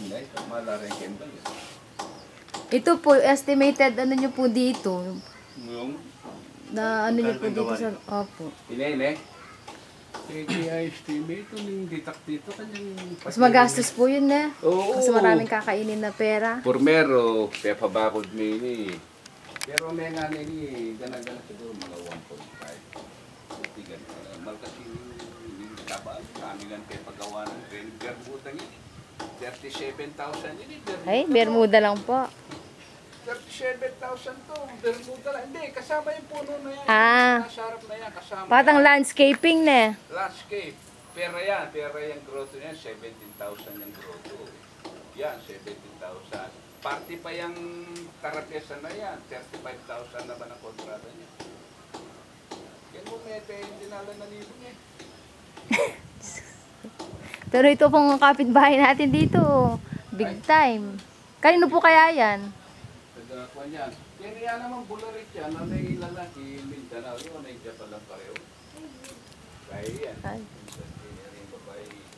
Hindi, malaring kembal. Ito po, estimated ano nyo po dito. Yung? Na ano nyo po dito sa... Opo. Ine. Kaya estimate, yung ditak dito, kanyang... Mas magastos po yun eh. Oo. Kasi maraming kakainin na pera. Pormero, pepa bakod mini. Pero may nga nini, gana-gana siguro mga 1.5. Tigan, malkasi yung kabal. Kami lang pepa gawa ng Bermuda yun. 37,000 yun eh. Ay, Bermuda lang po. 37,000 to. Bermuda lang. Hindi, kasama yung puno na yan. Nasa harap na yan, kasama. Patang yan. landscaping na eh. Landscape. Pera yung grotto yan. 17,000 yung grotto. Yan, 17,000. Party pa yung tarapesa na yan. 35,000 naman ang kontrata niya. Yan mo, mete, hindi nala na libo niya. Pero ito pong kapitbahay natin dito. Big time. Kanino po kaya yan? Nagkakuan yan. Kaya naman bularit yan. Ano yung lalaki, Mindanao. Yung ano yung palang pareho. Kaya yan. Ay. Yung babae.